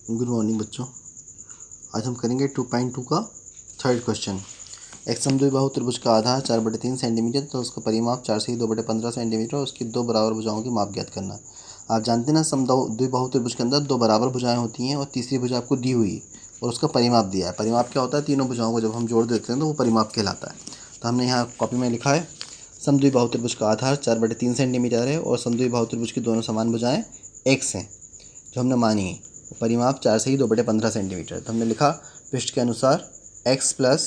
Good morning बच्चों। आज हम करेंगे 2.2 का थर्ड क्वेश्चन। एक समद्विबाहु त्रिभुज का आधार 4/3 सेंटीमीटर तो उसका परिमाप 4 से 2/15 सेंटीमीटर और उसकी दो बराबर भुजाओं की माप ज्ञात करना है। आप जानते हैं ना, समद्विबाहु त्रिभुज के अंदर दो बराबर भुजाएं होती हैं और तीसरी भुजा आपको दी हुई है और उसका परिमाप दिया है। परिमाप क्या होता है? तीनों भुजाओं को जब हम जोड़ देते हैं तो वो परिमाप कहलाता है। तो हमने यहाँ कॉपी में लिखा है समद्विबाहु त्रिभुज का आधार 4/3 सेंटीमीटर है और समद्विबाहु त्रिभुज की दोनों समान भुजाएं x हैं जो हमने मानी है। परिमाप 4 से ही 2/15 सेंटीमीटर। तो हमने लिखा पृष्ठ के अनुसार x प्लस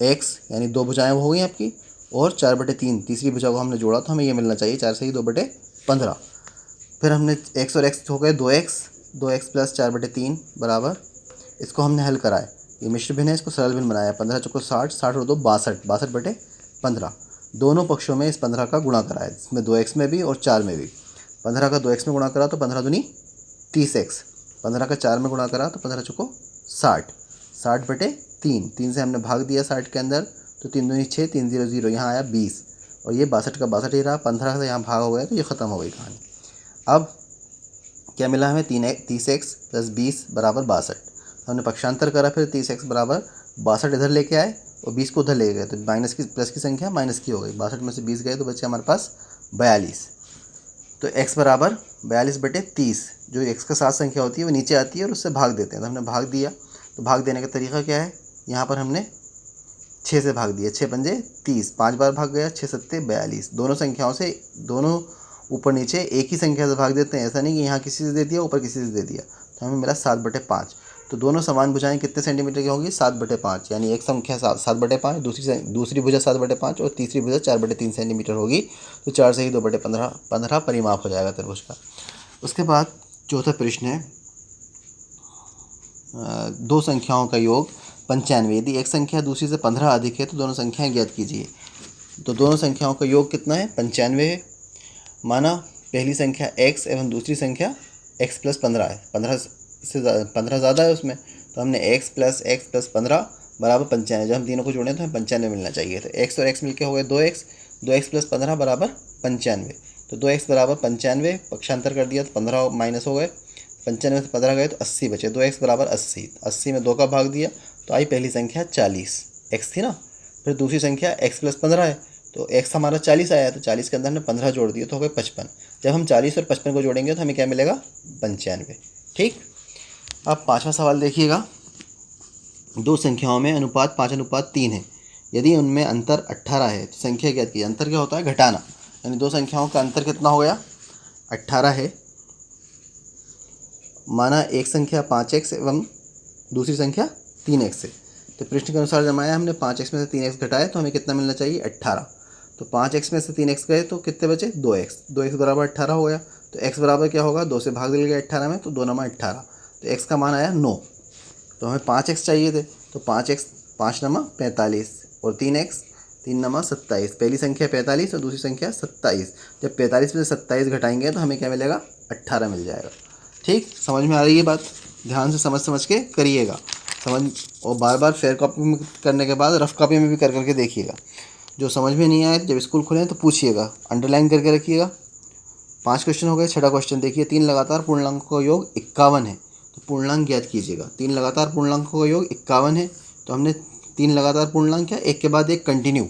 एक्स यानी दो भुजाएं हो गई आपकी और 4/3 तीसरी भुजा को हमने जोड़ा तो हमें ये मिलना चाहिए 4 से ही 2/15। फिर हमने x और x हो गए 2x प्लस 4/3 बराबर, इसको हमने हल करा है। ये मिश्र भिन्न है, इसको सरल भिन्न बनाया। 15 चौको 60, 60 और 2 62, 62/15। दोनों पक्षों में इस 15 का गुणा करा है, इसमें 2x में भी और 4 में भी। 15 का 2x में गुणा करा तो 15 दूनी 30x, 15 का 4 में गुणा करा तो 15 चौको 60, 60/3। 3 से हमने भाग दिया 60 के अंदर तो 3 दूनी 6, 3 0 0, यहाँ आया 20 और ये 62 का 62 ही रहा। 15 से यहाँ भाग हो गया तो ये ख़त्म हो गई कहानी। अब क्या मिला हमें? 30x प्लस 20 बराबर 62। हमने पक्षांतर करा, फिर 30x बराबर 62 इधर लेके आए और 20 को उधर ले गए तो माइनस की प्लस की संख्या माइनस की हो गई। 62 में से 20 गए तो बचे हमारे पास 42। तो x बराबर 42/30, जो x का साथ संख्या होती है वो नीचे आती है और उससे भाग देते हैं। तो हमने भाग दिया। तो भाग देने का तरीका क्या है? यहाँ पर हमने 6 से भाग दिया, 6 पंजे 30, 5 बार भाग गया, 6 सत्ते 42। दोनों संख्याओं से, दोनों ऊपर नीचे एक ही संख्या से भाग देते हैं। ऐसा नहीं कि यहाँ किसी से दे दिया ऊपर किसी से दे दिया। तो हमें मिला 7/5। तो दोनों समान भुजाएं कितने सेंटीमीटर की होंगी? 7/5, यानी एक संख्या 7/5, दूसरी भुजा 7/5 और तीसरी भुजा 4/3 सेंटीमीटर होगी। तो 4 से ही 2/15 परिमाप हो जाएगा त्रिभुज का। उसके बाद चौथा प्रश्न है, दो संख्याओं का योग 95। यदि एक संख्या दूसरी से 15 अधिक है तो दोनों संख्याएं ज्ञात कीजिए। तो दोनों संख्याओं का योग कितना है? 95 है। माना पहली संख्या x एवं दूसरी संख्या x प्लस 15 है। 15 ज़्यादा है उसमें, तो हमने x प्लस 15 बराबर 95। जब हम तीनों को जोड़ें तो हमें 95 मिलना चाहिए। तो x और x मिलकर हो गए 2x प्लस 15 बराबर 95। तो 2x बराबर 95, पक्षांतर कर दिया तो 15 माइनस हो गए, 95 से 15 गए तो 80 बचे। 2x बराबर 80, 80 में 2 का भाग दिया तो आई पहली संख्या 40, x थी ना। फिर दूसरी संख्या x प्लस 15 है तो x हमारा 40 आया, तो 40 के अंदर हमने 15 जोड़ दिए तो हो गए 55। जब हम 40 और 55 को जोड़ेंगे तो हमें क्या मिलेगा? 95। ठीक। अब पाँचवा सवाल देखिएगा। दो संख्याओं में अनुपात 5:3 है। यदि उनमें अंतर 18 है तो संख्या ज्ञात कीजिए। अंतर क्या होता है? घटाना। यानी दो संख्याओं का अंतर कितना हो गया? 18 है। माना एक संख्या 5x एवं दूसरी संख्या 3x है। तो प्रश्न के अनुसार जमाया हमने, 5x में से 3x घटाए तो हमें कितना मिलना चाहिए? 18। तो 5x में से 3x गए तो कितने बचे? 2x। 2x बराबर 18 हो गया। तो x बराबर क्या होगा? 2 से भाग दिया गया 18 में, तो 2 नमा 18। तो x का मान आया 9। तो हमें 5x चाहिए थे, तो 5x 5 नमा 45 और 3x 3 नमा 27। पहली संख्या 45 और दूसरी संख्या 27। जब 45 में से 27 घटाएंगे तो हमें क्या मिलेगा? 18 मिल जाएगा। ठीक, समझ में आ रही है बात? ध्यान से समझ के करिएगा समझ, और बार बार फेयर कॉपी में करने के बाद रफ कॉपी में भी कर करके देखिएगा। जो समझ में नहीं आए जब स्कूल खुले तो पूछिएगा, अंडरलाइन करके रखिएगा। 5 क्वेश्चन हो गए। छठा क्वेश्चन देखिए, 3 लगातार पूर्णांकों का योग 51 है तो पूर्णांक ज्ञात कीजिएगा। 3 लगातार पूर्णांकों का योग 51 है तो हमने 3 लगातार पूर्णांक क्या, एक के बाद एक कंटिन्यू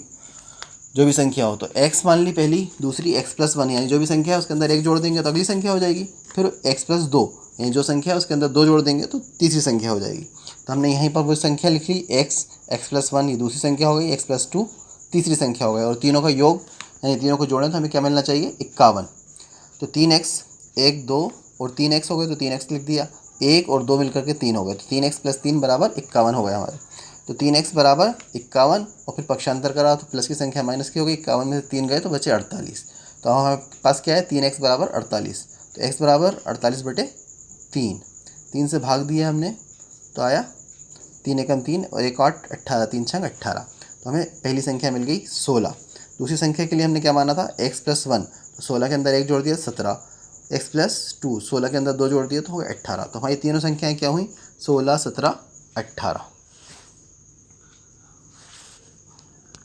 जो भी संख्या हो, तो x मान ली पहली, दूसरी x प्लस 1, यानी जो भी संख्या है उसके अंदर एक जोड़ देंगे तो अगली संख्या हो जाएगी। फिर x प्लस 2, यानी जो संख्या है उसके अंदर 2 जोड़ देंगे तो तीसरी संख्या हो जाएगी। तो हमने यहीं पर वो संख्या लिख ली, x प्लस 1 ये दूसरी संख्या हो गई, x प्लस 2 तीसरी संख्या हो गई, और तीनों का योग यानी तीनों को जोड़ें तो हमें क्या मिलना चाहिए? 51। तो 3x 1 2 और 3x हो गए तो 3x लिख दिया, 1 और 2 मिलकर के 3 हो गए, तो 3x प्लस 3 बराबर 51 हो गया हमारे। तो 3x बराबर 51 और फिर पक्षांतर करा तो प्लस की संख्या माइनस की हो गई, 51 में से 3 गए तो बचे 48। तो हमारे पास क्या है? 3x बराबर 48। तो x बराबर 48/3, 3 से भाग दिया हमने तो आया 3 एकम 3 और 1 8 18, 3 छंग 18। तो हमें पहली संख्या मिल गई 16। दूसरी संख्या के लिए हमने क्या माना था? x प्लस 1, तो 16 के अंदर 1 जोड़ दिया 17, x प्लस 2 16 के अंदर 2 जोड़ दिए तो हो गया 18। तो हमारी तीनों संख्याएँ क्या हुई? 16 17 18।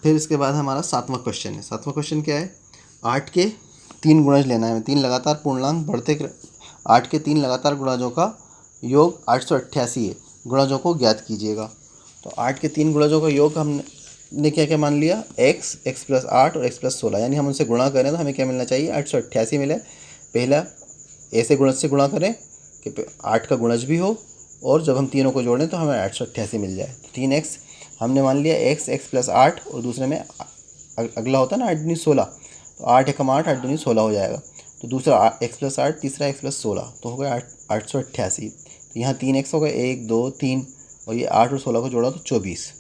फिर इसके बाद हमारा 7वां क्वेश्चन है। 7वां क्वेश्चन क्या है? 8 के 3 गुणज लेना है। 3 लगातार पूर्णांक बढ़ते 8 के 3 लगातार गुणजों का योग 888 है, गुणजों को ज्ञात कीजिएगा। तो 8 के 3 गुणजों का योग हमने क्या क्या मान लिया, x, x + 8 और x + 16, यानी हम उनसे गुणा करें तो हमें क्या मिलना चाहिए, 888 मिले। पहला ऐसे गुणज से गुणा करें कि 8 का गुणज भी हो, और जब हम तीनों को जोड़ें तो हमें 888 मिल जाए। तो 3x हमने मान लिया, x, x + 8, और दूसरे में अगला होता है ना 8 दूनी 16, तो 8 एकम 8, 8 दूनी 16 हो जाएगा। तो दूसरा x + 8, तीसरा x + 16, तो हो गया 888। तो यहाँ 3x हो गए, 1 2 3, और ये 8 और 16 को जोड़ा तो 24,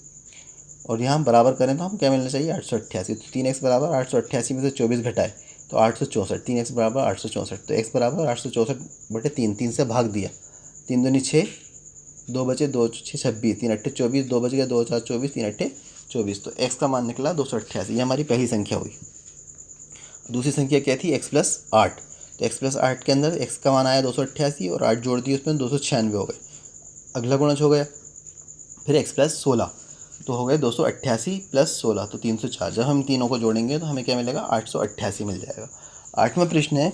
और यहाँ हम बराबर करें तो हम क्या मिलना चाहिए, 888। तो 3x बराबर 888 में से 24 घटाए तो 864, 3x बराबर 864, तो x बराबर 864/3, 3 से भाग दिया, 3 दूनी 6, 2 बचे, 2 6 26, 3 8 24, 2 बच गया, 2 4 24, 3 8 24, तो x का मान निकला 288। ये हमारी पहली संख्या हुई। दूसरी संख्या क्या थी, x + 8, तो x + 8 के अंदर x का मान आया 288, और 8 जोड़ दिए उसमें 296 हो गए। अगला गुणज हो गया फिर x + 16, तो हो गए 288 + 16, तो 304। जब हम तीनों को जोड़ेंगे तो हमें क्या मिलेगा, 888 मिल जाएगा। 8वां प्रश्न है,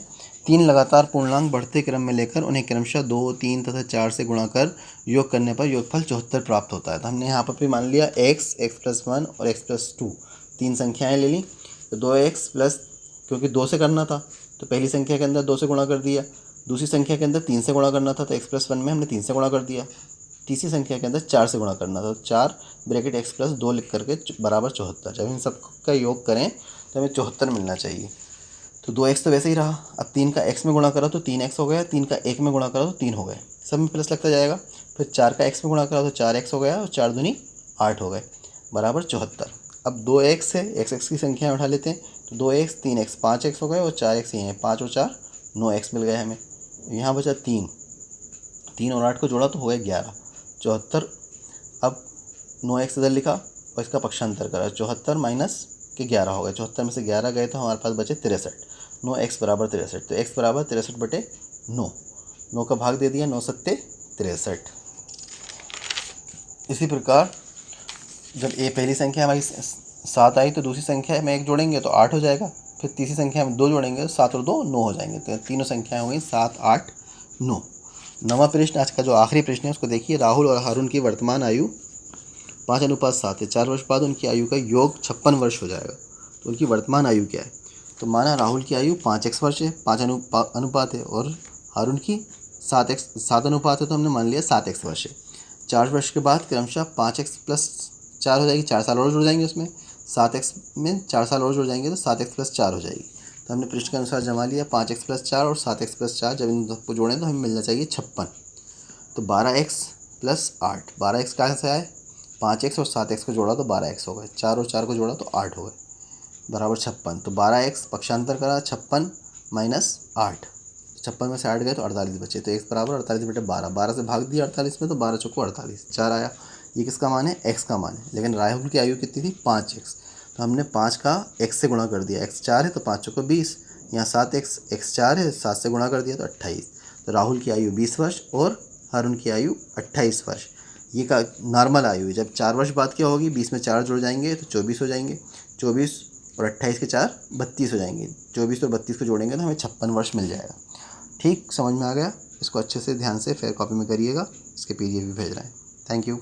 3 लगातार पूर्णांक बढ़ते क्रम में लेकर उन्हें क्रमशः 2 3 तथा 4 से गुणा कर योग करने पर योगफल 74 प्राप्त होता है। तो हमने यहाँ पर भी मान लिया x, x + 1 और x + 2, 3 संख्याएँ ले ली। तो 2x प्लस, क्योंकि 2 से करना था तो पहली संख्या के अंदर 2 से गुणा कर दिया, दूसरी संख्या के अंदर 3 से गुणा करना था तो x + 1 में हमने 3 से गुणा कर दिया, तीसरी संख्या के अंदर 4 से गुणा करना था, तो 4 ब्रैकेट x + 2 लिख करके बराबर 74। जब इन सब का योग करें तो हमें 74 मिलना चाहिए। तो 2x तो वैसे ही रहा, अब 3 का x में गुणा करा तो 3x हो गया, 3 का 1 में गुणा करा तो 3 हो गए, सब में प्लस लगता जाएगा। फिर 4 का x में गुणा करा तो 4x हो गया, और 4 दूनी 8 हो गए, बराबर 74। अब 2x है, x की संख्या उठा लेते हैं, तो 2x 3x 5x हो गए, और 4x ये हैं, 5 और 4 9x मिल गए हमें। यहाँ बचा 3 और 8 को जोड़ा तो हो गया 11, 74। अब 9x इधर लिखा और इसका पक्षांतर करा, 74 माइनस के 11 हो गए, 74 में से 11 गए तो हमारे पास बचे 63, 9x बराबर 63, तो x बराबर 63/9, 9 का भाग दे दिया, 9 सत्ते 63। इसी प्रकार जब ये पहली संख्या हमारी 7 आई तो दूसरी संख्या में 1 जोड़ेंगे तो 8 हो जाएगा, फिर तीसरी संख्या में 2 जोड़ेंगे तो 7 और 2 9 हो जाएंगे, तो तीनों संख्याएं हो गई 7 8 9। 9वां प्रश्न, आज का जो आखिरी प्रश्न है उसको देखिए। राहुल और हारून की वर्तमान आयु 5:7 है, 4 वर्ष बाद उनकी आयु का योग 56 वर्ष हो जाएगा, तो उनकी वर्तमान आयु क्या है। तो माना राहुल की आयु 5x वर्ष है, 5 अनुपात है, और हारून की 7 अनुपात है, तो हमने मान लिया 7x वर्ष है। 4 वर्ष के बाद क्रमशः 5x + 4 हो जाएगी, 4 साल और जुड़ जाएंगे उसमें, 7x में 4 साल और जुड़ जाएंगे तो 7x + 4 हो जाएगी। तो हमने पृष्ठ के अनुसार जमा लिया 5x + 4 और 7x + 4, जब इन सबको जोड़ें तो हमें मिलना चाहिए 56। तो 12x + 8, 12x कहाँ से आए, 5x और 7x को जोड़ा तो 12x हो गए, 4 और 4 को जोड़ा तो 8 हो गए, बराबर 56। तो 12x पक्षांतर करा, 56 माइनस 8, 56 में से 8 गए तो 48 बचे, तो x बराबर 48/12, 12 से भाग दिया 48 में तो 12 चौको 48, 4 आया। ये किसका मान है, x का मान है। लेकिन राहुल की आयु कितनी थी, 5x, तो हमने 5 का x से गुणा कर दिया, x 4 है तो 5 चौको 20, यहाँ 7x, x 4 है, 7 से गुणा कर दिया तो 28। तो राहुल की आयु 20 वर्ष और हारून की आयु 28 वर्ष। ये का नॉर्मल आयु है। जब 4 वर्ष बाद क्या होगी, 20 में 4 जुड़ जाएंगे तो 24 हो जाएंगे, 24 और 28 के 4 32 हो जाएंगे, 24 और 32 को जोड़ेंगे तो हमें 56 वर्ष मिल जाएगा। ठीक समझ में आ गया। इसको अच्छे से ध्यान से फेयर कॉपी में करिएगा, इसके PDF भी भेज रहे हैं। Thank you.